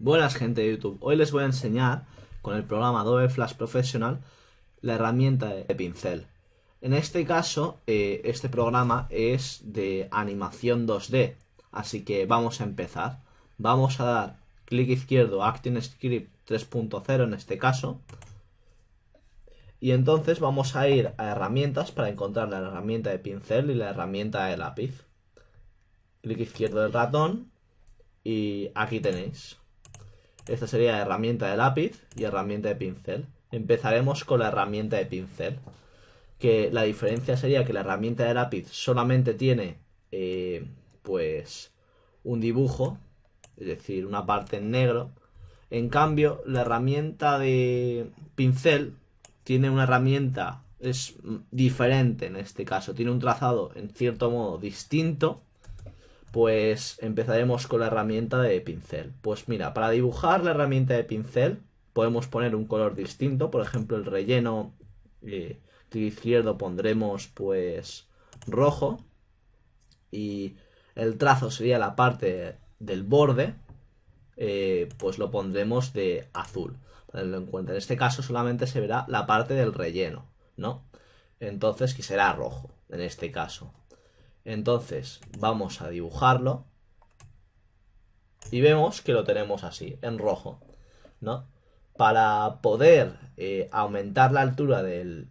Buenas gente de YouTube, hoy les voy a enseñar con el programa Adobe Flash Professional la herramienta de pincel. En este caso, este programa es de animación 2D, así que vamos a empezar. Vamos a dar clic izquierdo a ActionScript 3.0 en este caso, y entonces vamos a ir a herramientas para encontrar la herramienta de pincel y la herramienta de lápiz. Clic izquierdo del ratón y aquí tenéis. Esta sería herramienta de lápiz y herramienta de pincel. Empezaremos con la herramienta de pincel, que la diferencia sería que la herramienta de lápiz solamente tiene pues un dibujo, es decir, una parte en negro. En cambio, la herramienta de pincel tiene una herramienta, es diferente en este caso, tiene un trazado en cierto modo distinto. Pues empezaremos con la herramienta de pincel. Pues mira, para dibujar la herramienta de pincel podemos poner un color distinto. Por ejemplo, el relleno, clic izquierdo pondremos pues rojo. Y el trazo sería la parte del borde, pues lo pondremos de azul. Para tenerlo en cuenta. En este caso solamente se verá la parte del relleno, ¿no? Entonces, que será rojo, en este caso. Entonces vamos a dibujarlo y vemos que lo tenemos así, en rojo, ¿no? Para poder aumentar la altura del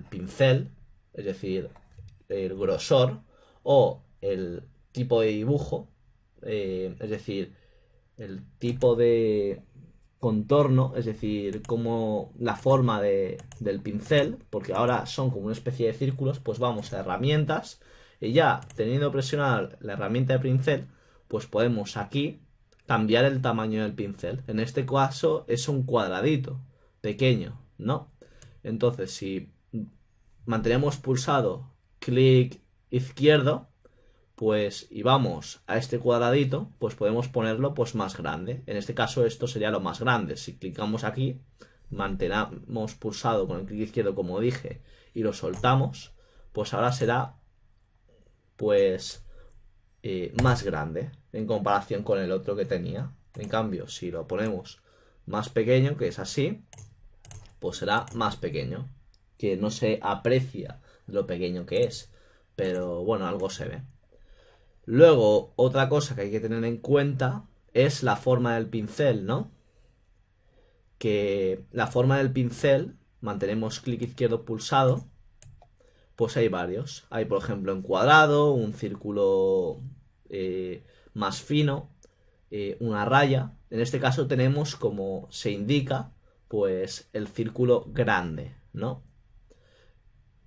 pincel, es decir, el grosor o el tipo de dibujo, es decir, el tipo de contorno, es decir, como la forma del pincel, porque ahora son como una especie de círculos, pues vamos a herramientas y ya teniendo presionada la herramienta de pincel, pues podemos aquí cambiar el tamaño del pincel. En este caso es un cuadradito pequeño, ¿no? Entonces si mantenemos pulsado clic izquierdo, pues y vamos a este cuadradito, pues podemos ponerlo pues más grande. En este caso esto sería lo más grande. Si clicamos aquí, mantenemos pulsado con el clic izquierdo como dije y lo soltamos, pues ahora será pues más grande en comparación con el otro que tenía. En cambio, si lo ponemos más pequeño, que es así, pues será más pequeño, que no se aprecia lo pequeño que es, pero bueno, algo se ve. Luego, otra cosa que hay que tener en cuenta es la forma del pincel, ¿no? Que la forma del pincel, mantenemos clic izquierdo pulsado, pues hay varios. Hay, por ejemplo, en cuadrado, un círculo más fino, una raya. En este caso tenemos, como se indica, pues el círculo grande, ¿no?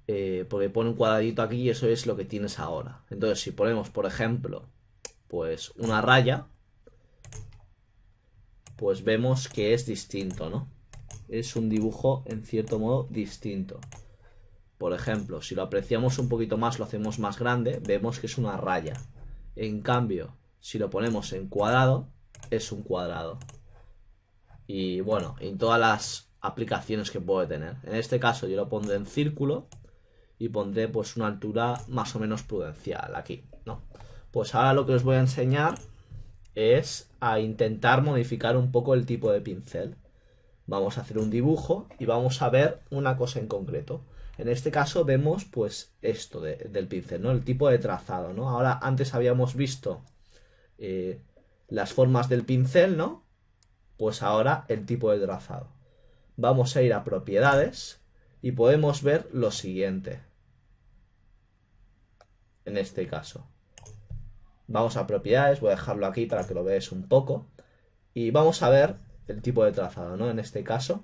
Porque pone un cuadradito aquí y eso es lo que tienes ahora. Entonces, si ponemos, por ejemplo, pues una raya, pues vemos que es distinto, ¿no? Es un dibujo en cierto modo distinto. Por ejemplo, si lo apreciamos un poquito más, lo hacemos más grande, vemos que es una raya. En cambio, si lo ponemos en cuadrado, es un cuadrado. Y bueno, en todas las aplicaciones que puede tener. En este caso yo lo pondré en círculo y pondré pues una altura más o menos prudencial aquí, ¿no? Pues ahora lo que os voy a enseñar es a intentar modificar un poco el tipo de pincel. Vamos a hacer un dibujo y vamos a ver una cosa en concreto. En este caso vemos pues esto del pincel, ¿no? El tipo de trazado, ¿no? Ahora antes habíamos visto las formas del pincel, ¿no? Pues ahora el tipo de trazado. Vamos a ir a propiedades y podemos ver lo siguiente. En este caso. Vamos a propiedades, voy a dejarlo aquí para que lo veáis un poco. Y vamos a ver el tipo de trazado, ¿no? En este caso.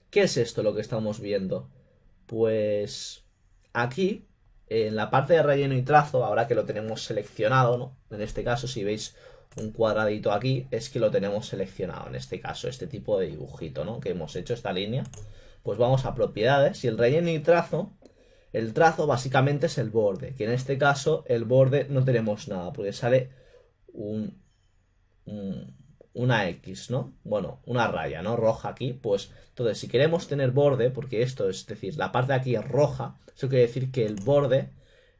¿Qué es esto lo que estamos viendo? Pues aquí, en la parte de relleno y trazo, ahora que lo tenemos seleccionado, ¿no? En este caso, si veis un cuadradito aquí, es que lo tenemos seleccionado, en este caso, este tipo de dibujito, ¿no? Que hemos hecho, esta línea. Pues vamos a propiedades y el relleno y trazo, el trazo básicamente es el borde, que en este caso el borde no tenemos nada, porque sale un, una X, ¿no? Bueno, una raya, ¿no? Roja aquí, pues entonces si queremos tener borde, porque esto es decir, la parte de aquí es roja, eso quiere decir que el borde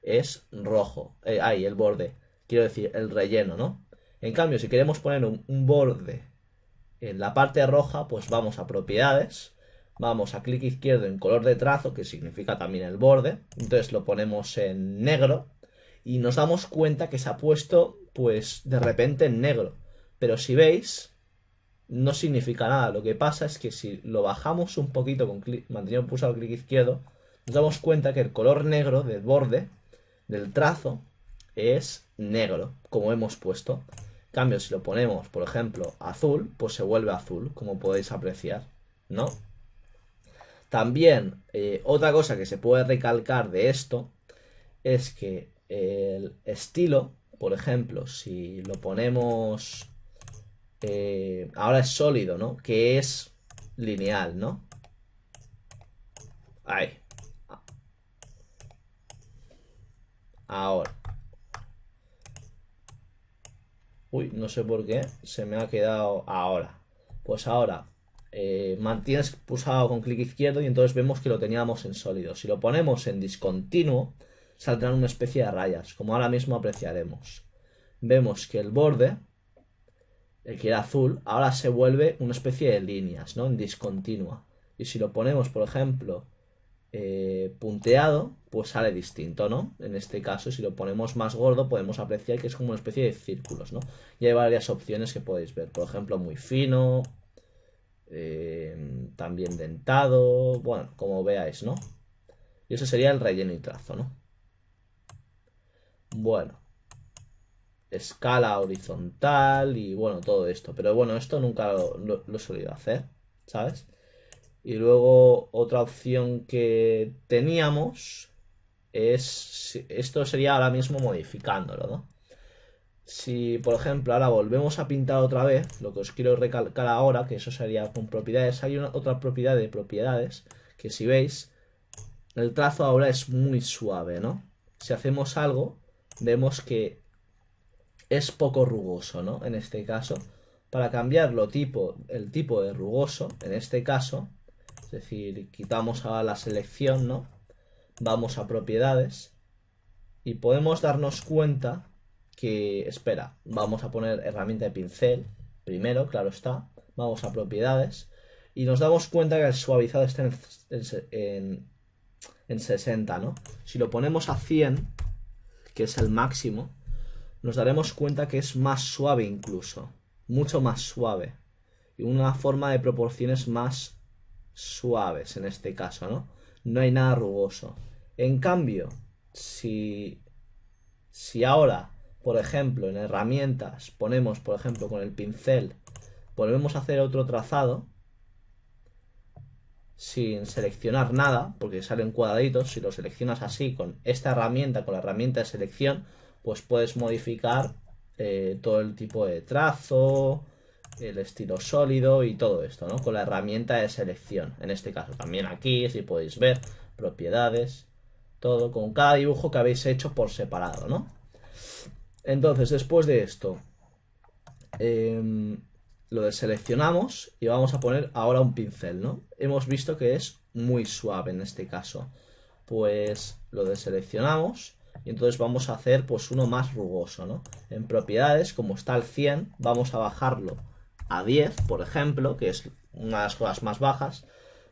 es rojo, ahí el borde, quiero decir el relleno, ¿no? En cambio, si queremos poner un borde en la parte roja, pues vamos a propiedades, vamos a clic izquierdo en color de trazo, que significa también el borde, entonces lo ponemos en negro y nos damos cuenta que se ha puesto pues de repente en negro, pero si veis no significa nada. Lo que pasa es que si lo bajamos un poquito manteniendo pulsado el clic izquierdo, nos damos cuenta que el color negro del borde del trazo es negro, como hemos puesto. En cambio, si lo ponemos, por ejemplo, azul, pues se vuelve azul, como podéis apreciar, ¿no? También, otra cosa que se puede recalcar de esto es que el estilo, por ejemplo, si lo ponemos ahora es sólido, ¿no? Que es lineal, ¿no? Ahí. Ahora. Uy, no sé por qué. Se me ha quedado ahora. Pues ahora. Mantienes pulsado con clic izquierdo y entonces vemos que lo teníamos en sólido. Si lo ponemos en discontinuo, saldrán una especie de rayas, como ahora mismo apreciaremos. Vemos que el borde, el que era azul, ahora se vuelve una especie de líneas, ¿no? En discontinua. Y si lo ponemos, por ejemplo, punteado, pues sale distinto, ¿no? En este caso, si lo ponemos más gordo, podemos apreciar que es como una especie de círculos, ¿no? Y hay varias opciones que podéis ver, por ejemplo, muy fino, también dentado, bueno, como veáis, ¿no? Y eso sería el relleno y trazo, ¿no? Bueno, escala horizontal y bueno, todo esto, pero bueno, esto nunca lo he solido hacer, ¿sabes? Y luego otra opción que teníamos es, esto sería ahora mismo modificándolo, ¿no? Si, por ejemplo, ahora volvemos a pintar otra vez, lo que os quiero recalcar ahora, que eso sería con propiedades, hay otra propiedad de propiedades, que si veis, el trazo ahora es muy suave, ¿no? Si hacemos algo, vemos que es poco rugoso, ¿no? En este caso, para cambiarlo el tipo de rugoso, en este caso, es decir, quitamos ahora la selección, ¿no? Vamos a propiedades y podemos darnos cuenta que, espera, vamos a poner herramienta de pincel, primero, claro está, vamos a propiedades y nos damos cuenta que el suavizado está en 60, ¿no? Si lo ponemos a 100, que es el máximo, nos daremos cuenta que es más suave incluso, mucho más suave y una forma de proporciones más suaves en este caso, ¿no? No hay nada rugoso. En cambio, si ahora, por ejemplo, en herramientas ponemos, por ejemplo, con el pincel, volvemos a hacer otro trazado sin seleccionar nada, porque salen cuadraditos, si lo seleccionas así con esta herramienta, con la herramienta de selección, pues puedes modificar todo el tipo de trazo, el estilo sólido y todo esto, ¿no? Con la herramienta de selección, en este caso también aquí, si podéis ver, propiedades, todo, con cada dibujo que habéis hecho por separado, ¿no? Entonces, después de esto, lo deseleccionamos y vamos a poner ahora un pincel, ¿no? Hemos visto que es muy suave en este caso. Pues lo deseleccionamos y entonces vamos a hacer pues uno más rugoso, ¿no? En propiedades, como está al 100, vamos a bajarlo a 10, por ejemplo, que es una de las cosas más bajas,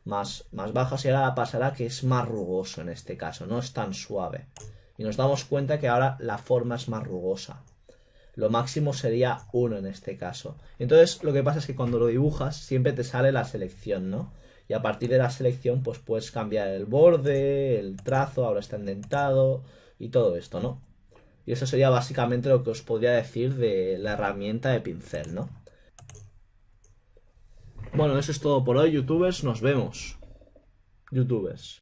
más bajas, y ahora pasará que es más rugoso en este caso, no es tan suave. Y nos damos cuenta que ahora la forma es más rugosa. Lo máximo sería 1 en este caso. Entonces lo que pasa es que cuando lo dibujas siempre te sale la selección, ¿no? Y a partir de la selección pues puedes cambiar el borde, el trazo, ahora está indentado y todo esto, ¿no? Y eso sería básicamente lo que os podría decir de la herramienta de pincel, ¿no? Bueno, eso es todo por hoy, youtubers. Nos vemos. Youtubers.